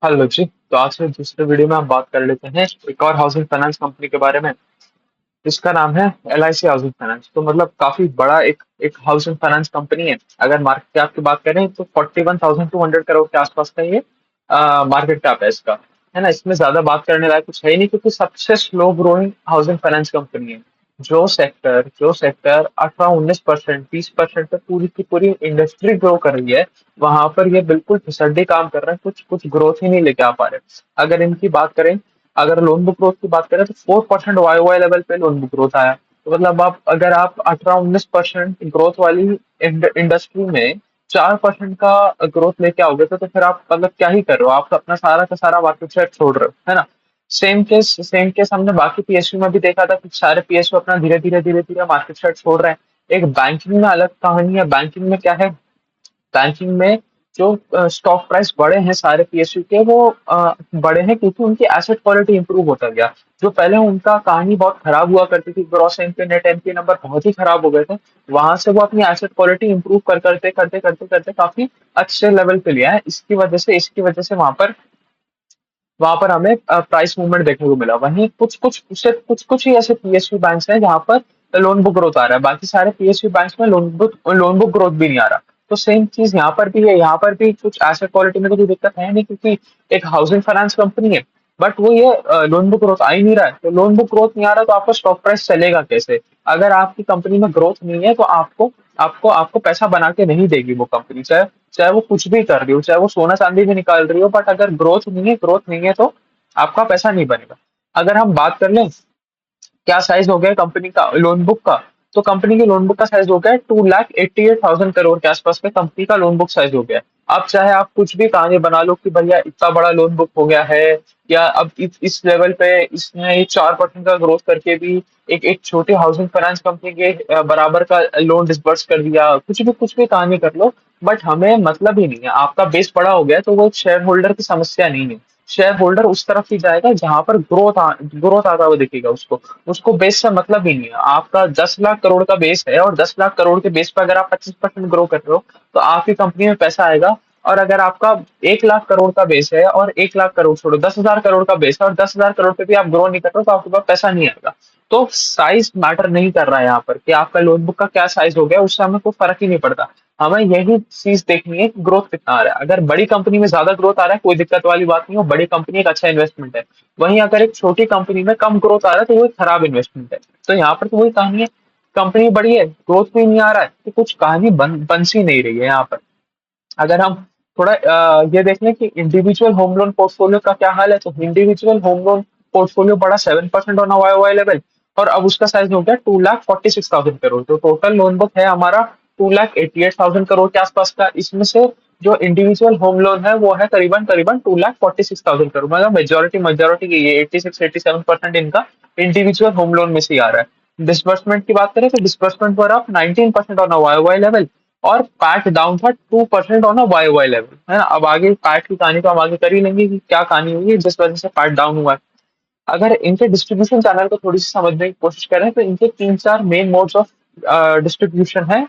Hello जी। तो आज के दूसरे वीडियो में हम बात कर लेते हैं एक और हाउसिंग फाइनेंस कंपनी के बारे में। इसका नाम है LIC हाउसिंग फाइनेंस। तो मतलब काफी बड़ा एक एक हाउसिंग फाइनेंस कंपनी है। अगर मार्केट कैप की बात करें तो 41,200 करोड़ के आसपास का ये मार्केट कैप है इसका। है ना, इसमें ज्यादा बात करने लायक कुछ है ही नहीं, क्योंकि सबसे slow growing housing finance company है। जो सेक्टर 18-19%, 20% पे पूरी की पूरी इंडस्ट्री ग्रो कर रही है, वहां पर ये बिल्कुल फिसड्डी काम कर रहे हैं, कुछ कुछ ग्रोथ ही नहीं लेके आ पा रहे। अगर इनकी बात करें, अगर लोन बुक ग्रोथ की बात करें तो 4% YOY लेवल पे लोन बुक ग्रोथ आया। तो मतलब अगर आप 18-19% ग्रोथ वाली इंडस्ट्री में 4% का ग्रोथ लेके आओगे तो फिर आप मतलब क्या ही कर रहे हो, आप तो अपना सारा का सारा मार्केट शेयर छोड़ रहे हो, है ना। सेम केस हमने बाकी PSU में भी देखा था कि सारे PSU अपना धीरे धीरे मार्केट शेयर छोड़ रहे हैं। एक बैंकिंग में अलग कहानी है। बैंकिंग में क्या है, बैंकिंग में जो स्टॉक प्राइस बढ़े हैं सारे PSU के, वो बढ़े हैं क्योंकि उनकी एसेट क्वालिटी इंप्रूव होता गया। जो पहले उनका कहानी बहुत खराब हुआ करती थी, gross NPA net NPA number बहुत ही खराब हो गए थे, वहां से वो अपनी एसेट क्वालिटी इंप्रूव कर करते करते करते करते काफी अच्छे लेवल पे लिया है। इसकी वजह से वहां पर हमें प्राइस मूवमेंट देखने को मिला। वहीं कुछ कुछ ही ऐसे PSU बैंक्स हैं जहां पर लोन बुक ग्रोथ आ रहा है, बाकी सारे PSU बैंक्स में लोन बुक ग्रोथ भी नहीं आ रहा। तो सेम चीज यहाँ पर भी है, यहाँ पर भी कुछ एसेट क्वालिटी में तो कोई दिक्कत है नहीं, क्योंकि एक हाउसिंग फाइनेंस कंपनी है। बट वो ये लोन बुक ग्रोथ आ ही नहीं रहा है। तो लोन बुक ग्रोथ नहीं आ रहा तो आपका स्टॉक प्राइस चलेगा कैसे? अगर आपकी कंपनी में ग्रोथ नहीं है तो आपको आपको आपको पैसा बना के नहीं देगी वो कंपनी, चाहे चाहे वो कुछ भी कर रही हो, चाहे वो सोना चांदी भी निकाल रही हो। बट अगर ग्रोथ नहीं है तो आपका पैसा नहीं बनेगा। अगर हम बात कर लें क्या साइज हो गया कंपनी का लोन बुक का, तो कंपनी के लोन बुक का साइज हो गया है 2,88,000 करोड़ के आसपास में कंपनी का लोन बुक साइज हो गया है। अब चाहे आप कुछ भी कहानी बना लो कि भैया इतना बड़ा लोन बुक हो गया है, या अब इस लेवल पे इसने ये 4% का ग्रोथ करके भी एक एक छोटी हाउसिंग फाइनेंस कंपनी के बराबर का लोन डिसबर्स कर दिया, कुछ भी कहानी कर लो। बट हमें मतलब ही नहीं है, आपका बेस बड़ा हो गया है, तो वो शेयर होल्डर की समस्या नहीं है। शेयर होल्डर उस तरफ ही जाएगा जहां पर ग्रोथ आता हुआ दिखेगा उसको। उसको बेस से मतलब ही नहीं है। आपका 10 लाख करोड़ का बेस है और 10 लाख करोड़ के बेस पर अगर आप 25% ग्रो कर रहे हो तो आपकी कंपनी में पैसा आएगा। और अगर आपका 1 लाख करोड़ का बेस है और 1 लाख करोड़ छोड़ो, 10,000 करोड़ का बेस है और 10,000 करोड़ पे भी आप ग्रो नहीं कर रहे हो, तो आपके पास पैसा नहीं आएगा। तो साइज मैटर नहीं कर रहा है यहाँ पर कि आपका लोन बुक का क्या साइज हो गया, उससे हमें कोई फर्क ही नहीं पड़ता। हमें यही चीज देखनी है कि ग्रोथ कितना आ रहा है। अगर बड़ी कंपनी में ज्यादा ग्रोथ आ रहा है कोई दिक्कत वाली बात नहीं, हो बड़ी कंपनी एक अच्छा इन्वेस्टमेंट है। वहीं अगर एक छोटी कंपनी में कम ग्रोथ आ रहा है तो वो एक खराब इन्वेस्टमेंट है। तो यहाँ पर तो वही कहानी है, कंपनी बड़ी है, ग्रोथ भी नहीं आ रहा है, तो कुछ कहानी बन सी नहीं रही है यहाँ पर। अगर हम थोड़ा ये देख लें कि इंडिविजुअल होम लोन पोर्टफोलियो का क्या हाल है, तो इंडिविजुअल होम लोन पोर्टफोलियो बड़ा 7% ऑन YOY लेवल, और अब उसका साइज हो गया 2,46,000 करोड़। तो टोटल लोन बुक है हमारा 2,88,000 करोड़ के आसपास का। इसमें से जो इंडिविजुअल होम लोन है वो है करीबन करीबन 2,46,000 करोड़, मतलब मेजोरिटी मेजोरिटी ये 86-87% इनका इंडिविजुअल होम लोन में से ही आ रहा है। डिसबर्समेंट की बात करें तो डिसबर्समेंट पर आप 19% ऑन YOY लेवल, और पैट डाउन था 2% ऑन अ YOY लेवल, है ना। अब आगे पैट की कहानी तो हम आगे कर ही लेंगे कि क्या कहानी हुई है जिस वजह से पैट डाउन हुआ है। अगर इनके डिस्ट्रीब्यूशन चैनल को थोड़ी सी समझने की कोशिश करें तो इनके तीन चार मेन मोड्स ऑफ डिस्ट्रीब्यूशन है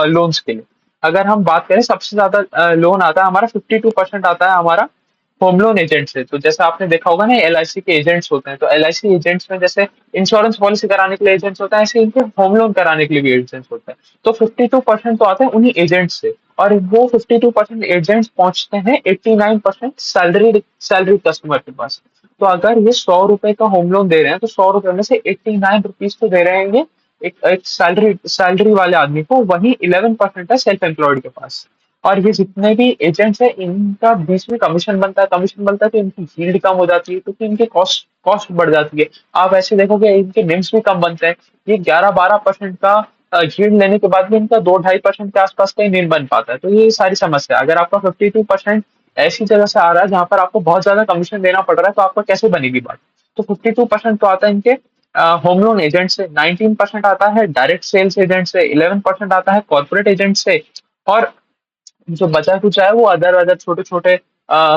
लोन्स के लिए। अगर हम बात करें सबसे ज्यादा लोन आता है हमारा 52% आता है हमारा होम लोन एजेंट से। तो जैसे आपने देखा होगा ना, LIC के एजेंट्स होते हैं, तो LIC एजेंट्स में जैसे इंश्योरेंस पॉलिसी कराने के लिए एजेंट्स होता है, ऐसे इनके होम लोन कराने के लिए भी एजेंट्स होते हैं। तो 52% तो आते हैं उन्हीं एजेंट्स से, और वो 52% एजेंट्स पहुंचते हैं 89% सैलरी कस्टमर के पास। तो अगर ये 100 रुपए का होम लोन दे रहे हैं तो 100 रुपए में से 89 रुपीज तो दे रहे हैं ये एक एक सैलरी सैलरी वाले आदमी को, वही 11% है सेल्फ एम्प्लॉयड के पास। और ये जितने भी एजेंट्स हैं इनका बीच में कमीशन बनता है तो इनकी यील्ड कम हो जाती है, क्योंकि इनकी कॉस्ट कॉस्ट बढ़ जाती है। आप ऐसे देखोगे इनके निम्स भी कम बनते हैं। ये 11-12% का यील्ड लेने के बाद भी इनका 2-2.5% के आसपास का ही निम बन पाता है। तो ये सारी समस्या है। अगर आपका 52% ऐसी जगह से आ रहा है जहां पर आपको बहुत ज्यादा कमीशन देना पड़ रहा है, तो आपका कैसे बनेगी बात? तो 52% तो आता है इनके होम लोन एजेंट से, 19% आता है डायरेक्ट सेल्स एजेंट से, 11% आता है कॉर्पोरेट एजेंट से, और जो बचा कुचा है वो अदर अदर छोटे छोटे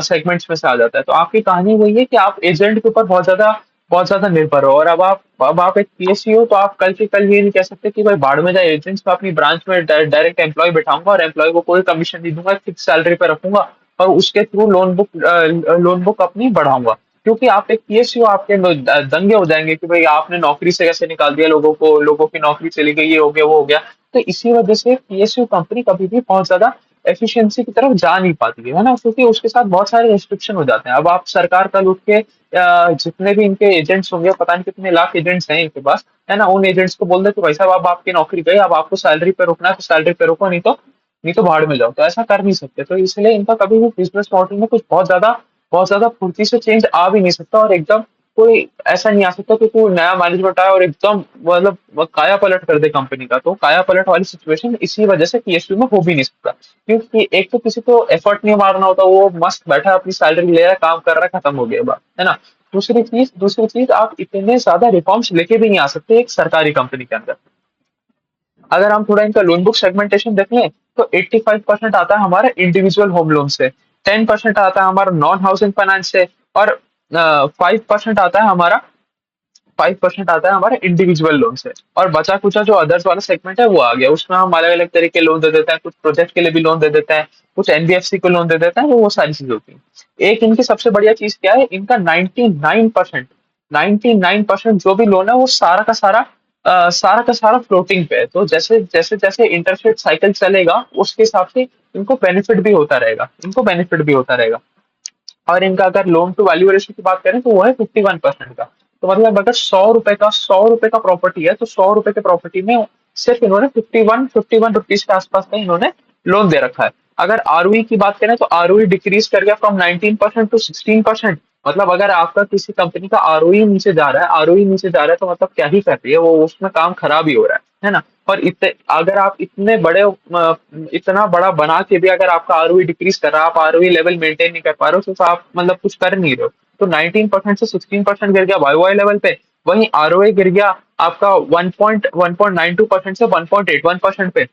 सेगमेंट्स में से आ जाता है। तो आपकी कहानी वही है कि आप एजेंट के ऊपर बहुत ज्यादा निर्भर हो। और अब आप एक PSU हो तो आप कल के कल ये नहीं कह सकते कि भाई बाढ़ में जाए एजेंट्स, मैं अपनी ब्रांच में डायरेक्ट एम्प्लॉय बैठाऊंगा और एम्प्लॉय को कोई कमीशन नहीं दूंगा, फिक्स सैलरी पे रखूंगा और उसके थ्रू लोन बुक अपनी बढ़ाऊंगा। क्योंकि आप एक पीएसयू आपके दंगे हो जाएंगे कि भाई आपने नौकरी से कैसे निकाल दिया लोगों को, लोगों की नौकरी चली गई, ये हो गया वो हो गया। तो इसी वजह से पीएसयू कंपनी कभी भी बहुत ज्यादा एफिशिएंसी की तरफ जा नहीं पाती है ना, क्योंकि उसके साथ बहुत सारे रिस्ट्रिक्शन हो जाते हैं। अब आप सरकार का लूट के जितने भी इनके एजेंट्स होंगे, पता नहीं कितने लाख एजेंट्स हैं इनके पास, है ना, उन एजेंट्स को बोल दे कि भाई साहब अब आपकी नौकरी गई, अब आपको सैलरी पे रुकना है तो सैलरी पे रुको, नहीं तो भाड़ में जाओ। तो ऐसा कर नहीं सकते, तो इसलिए इनका कभी भी बिजनेस मॉडल में कुछ बहुत ज्यादा फुर्ती से चेंज आ भी नहीं सकता, और एकदम कोई ऐसा नहीं आ सकता कि कोई नया मैनेजमेंट आया और एकदम मतलब वो काया पलट कर दे कंपनी का। तो काया पलट वाली सिचुएशन इसी वजह से पीएसयू में हो भी नहीं सकता, क्योंकि एक तो किसी को एफर्ट नहीं मारना होता, वो मस्त बैठा है, अपनी सैलरी ले रहा है, काम कर रहा है, खत्म हो गया बात, है ना। दूसरी चीज आप इतने ज्यादा रिफॉर्म्स लेके भी नहीं आ सकते एक सरकारी कंपनी के अंदर। अगर हम थोड़ा इनका लोन बुक सेगमेंटेशन देख लें, तो 85% आता है हमारा इंडिविजुअल होम लोन से, 10% आता है हमारा नॉन हाउसिंग फाइनेंस से, और 5% आता है हमारा 5% आता है हमारा इंडिविजुअल लोन से। और बचा कुचा जो अदर्स वाला सेगमेंट है वो आ गया, उसमें हम अलग अलग तरीके के लोन दे देते हैं, कुछ प्रोजेक्ट के लिए भी लोन दे देते हैं, कुछ एनबीएफसी को लोन दे देते हैं, वो सारी चीजें होती हैं। एक इनकी सबसे बढ़िया चीज क्या है, इनका 99% जो भी लोन है वो सारा का सारा फ्लोटिंग पे है। तो जैसे जैसे जैसे इंटरेस्ट रेट साइकिल चलेगा उसके हिसाब से इनको बेनिफिट भी होता रहेगा। और इनका अगर लोन टू वैल्यू रेशियो की बात करें तो वो है 51% का। तो मतलब अगर 100 रुपए का प्रॉपर्टी है, तो 100 रुपए के प्रॉपर्टी में सिर्फ इन्होंने 51 रुपीज के आसपास का इन्होंने लोन दे रखा है। अगर आरओई की बात करें तो आरओई डिक्रीज कर गया फ्रॉम 19% टू 16%। मतलब अगर आपका किसी कंपनी का आरओई नीचे जा रहा है तो मतलब क्या ही कर रही है वो, उसमें काम खराब ही हो रहा है ना। और अगर आप इतना बड़ा बना के भी अगर आपका आरओई डिक्रीज कर रहा है, आप आरओई लेवल मेंटेन नहीं कर पा रहे हो, तो आप मतलब कुछ कर नहीं रहे हो। तो 19% से 16% गिर गया वाई लेवल पे। वहीं आरओए गिर गया आपका 1.92% से 1.81% पे।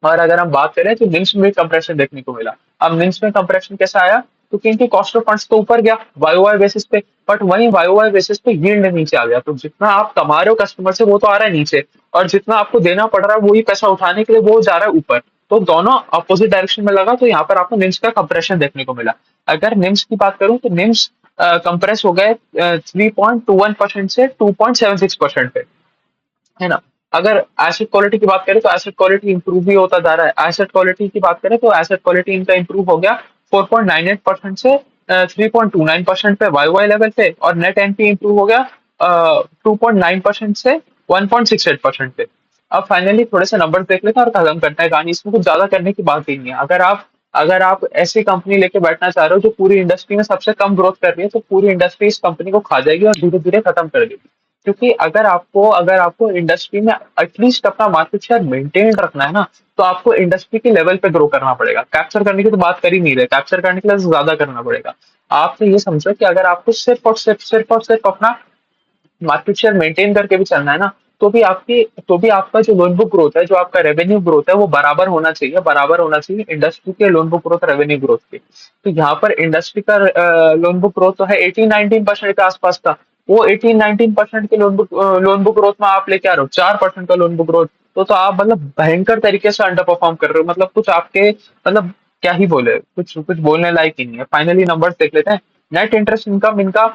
और अगर हम बात करें तो निम्स में कंप्रेशन देखने को मिला। अब निम्स में कंप्रेशन कैसा आया, क्योंकि इनकी कॉस्ट ऑफ फंड्स तो ऊपर गया वाई बेसिस पे, बट वहीं वाई बेसिस पे यील्ड नीचे आ गया। तो जितना आप कमा रहे हो कस्टमर से वो तो आ रहा है नीचे, और जितना आपको देना पड़ रहा है वही पैसा उठाने के लिए वो जा रहा है ऊपर। तो दोनों अपोजिट डायरेक्शन में लगा, तो यहाँ पर आपको निम्स का कंप्रेशन देखने को मिला। अगर निम्स की बात करूं तो निम्स कंप्रेस हो गए 3.21% से 2.76% पे, है ना। अगर एसेट क्वालिटी की बात करें तो एसेट क्वालिटी इंप्रूव भी होता जा रहा है। एसेट क्वालिटी की बात करें तो एसेट क्वालिटी इनका इंप्रूव हो गया 4.98% से 3.29% पे वाई लेवल पे, और नेट एनपी इंप्रूव हो गया 2.9% से 1.68% पे। अब फाइनली थोड़े से नंबर देख लेते हैं और खत्म करते हैं कहानी। इसमें कुछ ज्यादा करने की बात ही नहीं है। अगर आप ऐसी कंपनी लेके बैठना चाह रहे हो जो पूरी इंडस्ट्री में सबसे कम ग्रोथ कर रही है, तो पूरी इंडस्ट्री इस कंपनी को खा जाएगी और धीरे धीरे खत्म कर देगी। क्योंकि अगर आपको इंडस्ट्री में एटलीस्ट अपना मार्केट शेयर मेंटेन रखना है ना, तो आपको इंडस्ट्री के लेवल पे ग्रो करना पड़ेगा। कैप्चर करने की तो बात कर ही नहीं रहे, कैप्चर करने के लिए तो ज्यादा करना पड़ेगा। आप तो ये समझो कि अगर आपको सिर्फ अपना मार्केट शेयर मेंटेन करके भी चलना है ना, तो भी आपका जो लोन बुक ग्रोथ है, जो आपका रेवेन्यू ग्रोथ है, वो बराबर होना चाहिए इंडस्ट्री के loan book growth revenue growth के। तो यहाँ पर इंडस्ट्री का लोन बुक ग्रोथ तो है 18-19% के आसपास का। वो 18-19% के लोन बुक ग्रोथ में आप लेके आ रहे हो 4% का लोन बुक ग्रोथ। तो आप मतलब भयंकर तरीके से अंडर परफॉर्म कर रहे हो, मतलब कुछ आपके मतलब क्या ही बोले, कुछ कुछ बोलने लायक ही नहीं है। फाइनली नंबर्स देख लेते हैं। नेट इंटरेस्ट इनकम इनका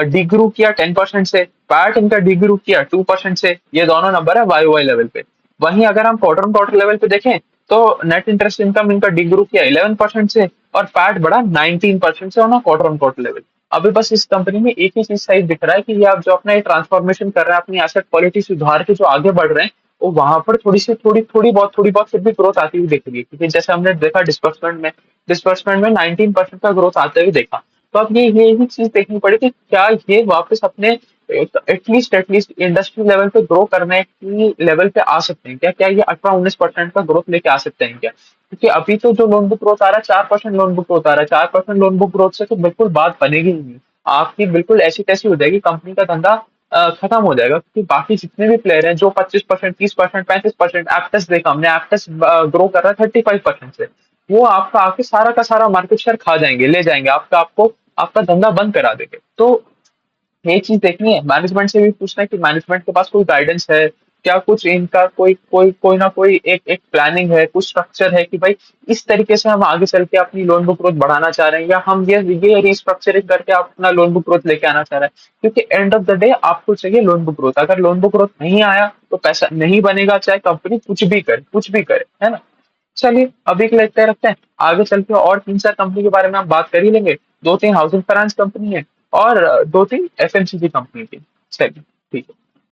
डिग्रू किया 10% से, पैट इनका डिग्रू किया 2% से। ये दोनों नंबर है वाई लेवल पे। वहीं अगर हम क्वार्टर ऑन क्वार्टर लेवल पे देखें तो नेट इंटरेस्ट इनकम इनका डिग्रू किया 11% से, और पैट बढ़ा 19% से on quarter on quarter level. अभी बस इस कंपनी में एक ही चीज सही दिख रहा है कि ये आप जो अपना ये ट्रांसफॉर्मेशन कर रहे हैं, अपनी एसेट क्वालिटी सुधार के जो आगे बढ़ रहे हैं, वो वहां पर थोड़ी बहुत फिर भी ग्रोथ आती हुई दिख रही है। क्योंकि जैसे हमने देखा डिस्बर्समेंट में 19% का ग्रोथ आते हुए देखा। तो अब ये ही चीज देखनी पड़ेगी, क्या ये वापस अपने एटलीस्ट इंडस्ट्री लेवल पे ग्रो करने की लेवल पे आ सकते हैं क्या? क्या ये 18-19% का ग्रोथ लेके आ सकते हैं क्या? क्योंकि अभी तो जो लोन बुक ग्रोथ आ रहा है 4% लोन बुक ग्रोथ आ रहा है। 4% लोन बुक ग्रोथ से तो बिल्कुल बात बनेगी ही नहीं। आपकी बिल्कुल ऐसी तैसी हो जाएगी, कंपनी का धंधा खत्म हो जाएगा। क्योंकि बाकी जितने भी प्लेयर हैं जो 25%, 30%, 35%, एप्टेस देखा हमने, एप्टेस ग्रो कर रहा है 35% से, वो आपका आके सारा का सारा मार्केट शेयर खा जाएंगे, ले जाएंगे आपका धंधा बंद करा देंगे। तो ये चीज देखनी है, मैनेजमेंट से भी पूछना है कि मैनेजमेंट के पास कोई गाइडेंस है, क्या कुछ इनका कोई ना कोई एक एक प्लानिंग है, कुछ स्ट्रक्चर है कि भाई इस तरीके से हम आगे चल के अपनी लोन बुक ग्रोथ बढ़ाना चाह रहे हैं, या हम ये रिस्ट्रक्चरिंग करके अपना लोन बुक ग्रोथ लेके आना चाह रहे हैं? क्योंकि एंड ऑफ द डे आपको चाहिए लोन बुक ग्रोथ। अगर लोन बुक ग्रोथ नहीं आया तो पैसा नहीं बनेगा, चाहे कंपनी कुछ भी करे, है ना? चलिए अभी के लिए इतना रखते हैं, आगे चल के और 3-4 कंपनी के बारे में हम बात कर ही लेंगे। 2-3 हाउसिंग फाइनेंस कंपनी है और 2-3 एफएमसीजी कंपनी की। चलिए ठीक है।